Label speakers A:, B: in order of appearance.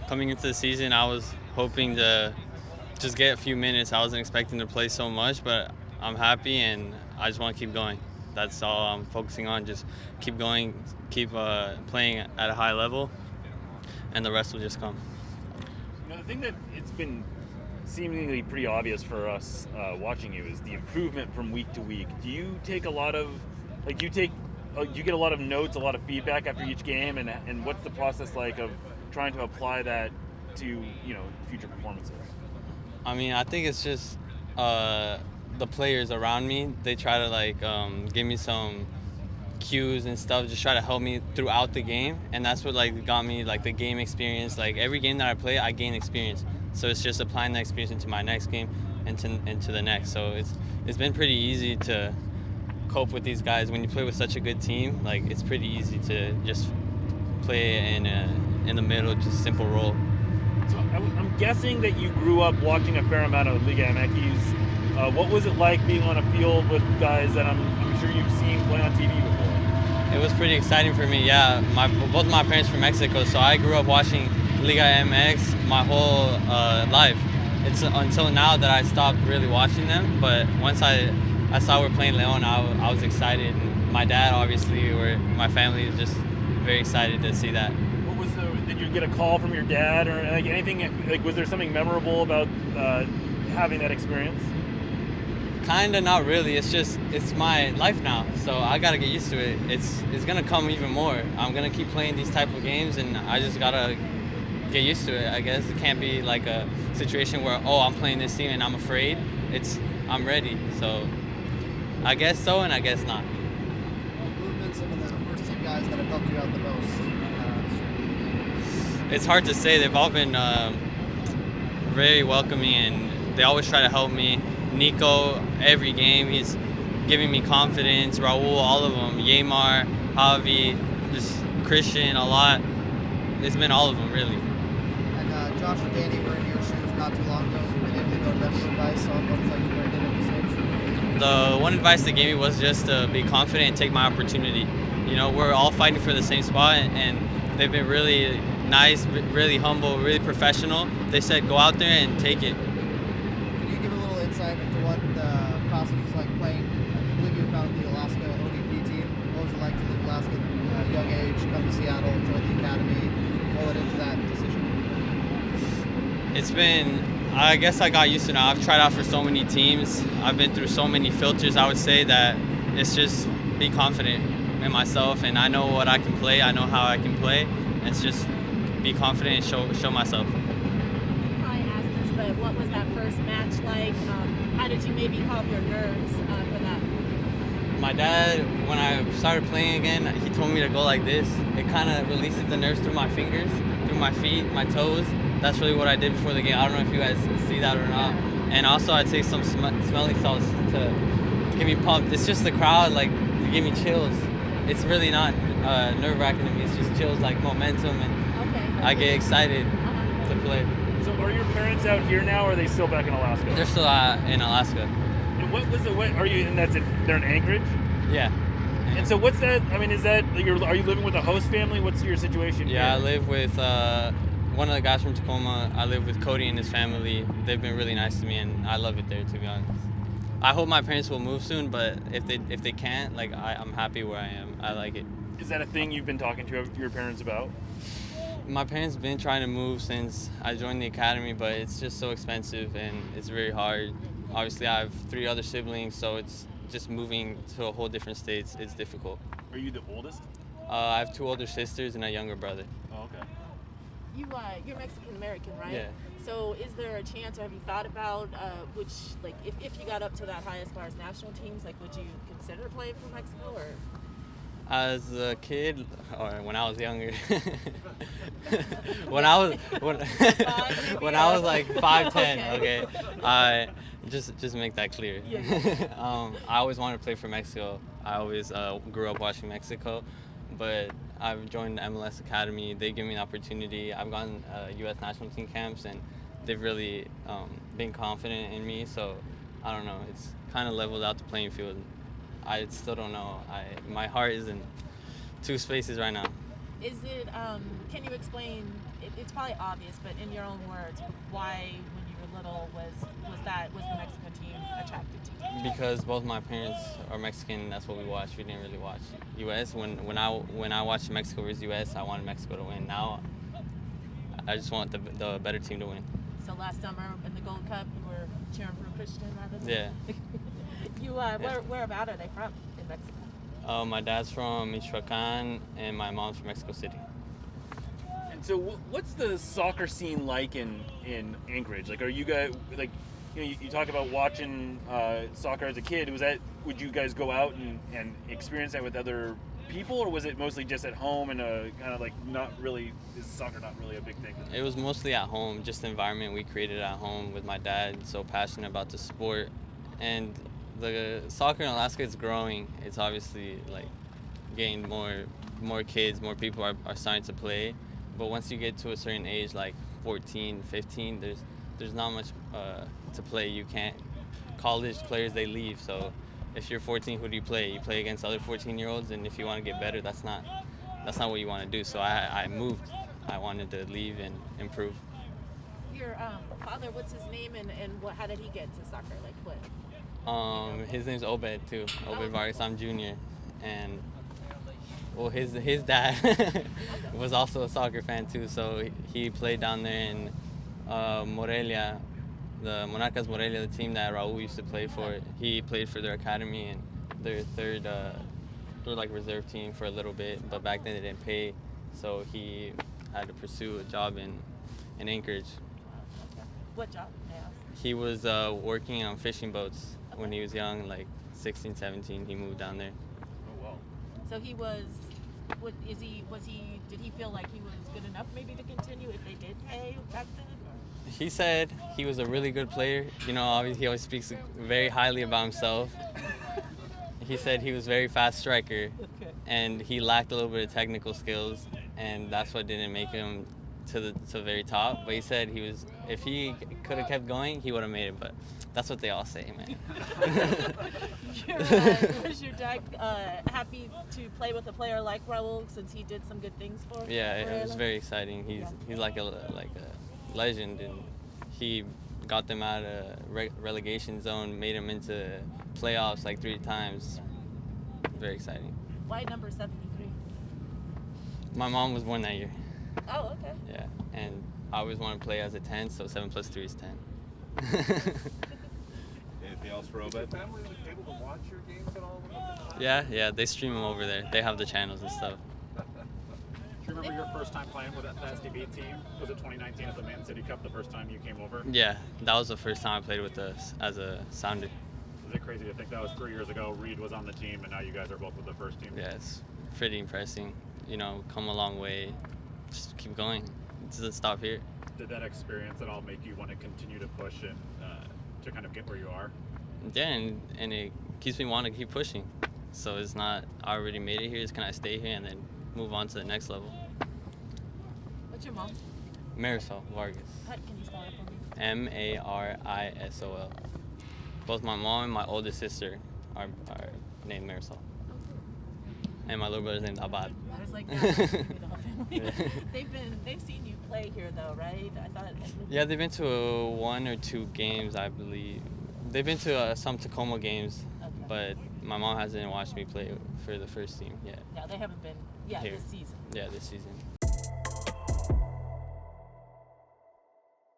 A: coming into the season, I was hoping to just get a few minutes. I wasn't expecting to play so much, but I'm happy and I just want to keep going. That's all I'm focusing on. Just keep going, keep playing at a high level, and the rest will just come.
B: The thing that it's been seemingly pretty obvious for us watching you is the improvement from week to week. Do you take a lot of, you get a lot of notes, a lot of feedback after each game, and what's the process like of trying to apply that to future performances?
A: I mean, I think it's just the players around me. They try to give me some cues and stuff, just try to help me throughout the game, and that's what got me the game experience. Every game that I play, I gain experience, so it's just applying that experience into my next game and into the next. So it's been pretty easy to cope with these guys when you play with such a good team. It's pretty easy to just play in the middle, just simple role.
B: So I'm guessing that you grew up watching a fair amount of Liga MX. What was it like being on a field with guys that I'm sure you've seen play on TV before?
A: It was pretty exciting for me, yeah. Both of my parents from Mexico, so I grew up watching Liga MX my whole life. It's until now that I stopped really watching them, but once I saw we're playing Leon, I was excited. And my dad, obviously, my family was just very excited to see that.
B: Did you get a call from your dad or anything? Was there something memorable about having that experience?
A: Kinda, not really. It's my life now, so I gotta get used to it. It's gonna come even more. I'm gonna keep playing these type of games, and I just gotta get used to it. I guess it can't be like a situation where I'm playing this team and I'm afraid. I'm ready. So I guess so, and I guess not.
C: Who have been some of the first team guys that have helped you out the most?
A: It's hard to say. They've all been very welcoming, and they always try to help me. Nico, every game, he's giving me confidence. Raul, all of them. Yamar, Javi, just Christian, a lot. It's been all of them, really.
C: And Josh and Danny were in your shoes not too long ago. Were you able to go to them for advice on what it's like to wear it at this age?
A: The one advice they gave me was just to be confident and take my opportunity. We're all fighting for the same spot, and they've been really nice, really humble, really professional. They said go out there and take it.
C: Can you give a little insight into what the process was like playing? I believe you founded the Alaska ODP team. What was it like to leave Alaska at a young age, come to Seattle, join the academy, roll it into that decision?
A: I guess I got used to it now. I've tried out for so many teams. I've been through so many filters. I would say that it's just be confident in myself, and I know what I can play. I know how I can play. It's just be confident and show myself.
D: I asked this, but what was that first match like? How did you maybe calm your nerves for that?
A: My dad, when I started playing again, he told me to go like this. It kind of releases the nerves through my fingers, through my feet, my toes. That's really what I did before the game. I don't know if you guys see that or not. And also I take some smelling salts to get me pumped. It's just the crowd, to give me chills. It's really not nerve-wracking to me. It's just chills, momentum, and I get excited to play.
B: So are your parents out here now, or are they still back in Alaska?
A: They're still in Alaska.
B: And are you, and they're in Anchorage?
A: Yeah.
B: And so what's that, are you living with a host family? What's your situation here?
A: Yeah, I live with one of the guys from Tacoma. I live with Cody and his family. They've been really nice to me, and I love it there, to be honest. I hope my parents will move soon, but if they can't, I'm happy where I am. I like it.
B: Is that a thing you've been talking to your parents about?
A: My parents have been trying to move since I joined the academy, but it's just so expensive and it's very hard. Obviously, I have 3 other siblings, so it's just moving to a whole different state. It's difficult.
B: Are you the oldest?
A: I have 2 older sisters and a younger brother.
B: Oh, okay.
D: You're Mexican American, right?
A: Yeah.
D: So is there a chance, or have you thought about if you got up to that high as far as national teams, would you consider playing for Mexico or?
A: As a kid, or when I was younger, when I was 5'10", okay, I just make that clear.
D: Yeah.
A: I always wanted to play for Mexico. I always grew up watching Mexico, but I've joined the MLS Academy. They give me an opportunity. I've gone U.S. national team camps, and they've really been confident in me. So I don't know. It's kind of leveled out the playing field. I still don't know. My heart is in 2 spaces right now.
D: Is it? Can you explain it's probably obvious, but in your own words, why when you were little was the Mexican team attracted to you?
A: Because both my parents are Mexican. That's what we watched. We didn't really watch U.S. When I watched Mexico versus U.S., I wanted Mexico to win. Now, I just want the better team to win.
D: So last summer in the Gold Cup, you were cheering for Christian rather than
A: Yeah.
D: you. Where about are they from in Mexico?
A: My dad's from Michoacan and my mom's from Mexico City.
B: And so, what's the soccer scene like in Anchorage? Like, are you guys like, you talk about watching soccer as a kid? Would you guys go out and experience that with other people, or was it mostly just at home and kind of like is soccer not really a big thing?
A: It was mostly at home, just the environment we created at home with my dad, so passionate about the sport. And the soccer in Alaska is growing. It's obviously like getting more kids, more people are starting to play. But once you get to a certain age, like 14, 15, there's not much to play. You can't. College players, they leave, so if you're 14, who do you play? You play against other 14-year-olds, and if you want to get better, that's not what you want to do. So I moved. I wanted to leave and improve.
D: Your father, what's his name, and how did he get into soccer? Like what?
A: His name's Obed too. Obed Vargas. I'm junior, and well, his dad was also a soccer fan too. So he played down there in Morelia. The Monarcas Morelia, the team that Raul used to play for, he played for their academy and their they're like reserve team for a little bit, but back then they didn't pay, so he had to pursue a job in Anchorage.
D: What job, may I ask?
A: He was working on fishing boats when he was young, like 16, 17, he moved down there.
B: Oh wow!
D: So he was. Did he feel like he was good enough maybe to continue if they did pay back then?
A: He said he was a really good player. Obviously he always speaks very highly about himself. He said he was a very fast striker, and he lacked a little bit of technical skills, and that's what didn't make him to the very top. But he said if he could have kept going, he would have made it. But that's what they all say, man.
D: Was your dad happy to play with a player like Raul since he did some good things for?
A: Yeah, it was very exciting. He's like a legend, and he got them out of relegation zone, made them into playoffs like 3 times. Very exciting.
D: Why number 73?
A: My mom was born that year.
D: Oh, okay.
A: Yeah, and I always wanted to play as a 10, so 7 plus 3 is 10.
E: Anything else for Obed?
F: Family was able to watch your games at all?
A: Yeah, they stream them over there. They have the channels and stuff.
F: Do you remember your first time playing with the SDB team? Was it 2019 at the Man City Cup, the first time you came over?
A: Yeah, that was the first time I played with us as a sounder.
F: Is it crazy to think that was 3 years ago? Reed was on the team, and now you guys are both with the first team.
A: Yeah, it's pretty impressive. Come a long way. Just keep going. It doesn't stop here.
F: Did that experience at all make you want to continue to push and to kind of get where you are?
A: Yeah, and it keeps me wanting to keep pushing. So it's not, I already made it here, it's can I stay here and then move on to the next level.
D: What's your mom's name?
A: Marisol Vargas.
D: Can you spell it for me?
A: Marisol. Both my mom and my oldest sister are named Marisol. And my little brother's named Abad.
D: I was like, they've seen you play here though, right? I thought.
A: Yeah, they've been to 1 or 2 games, I believe. They've been to some Tacoma games,
D: Okay.
A: but my mom hasn't watched me play for the first team yet.
D: Yeah, they haven't been. Yeah,
A: Here.
D: this season.
A: Yeah, this season.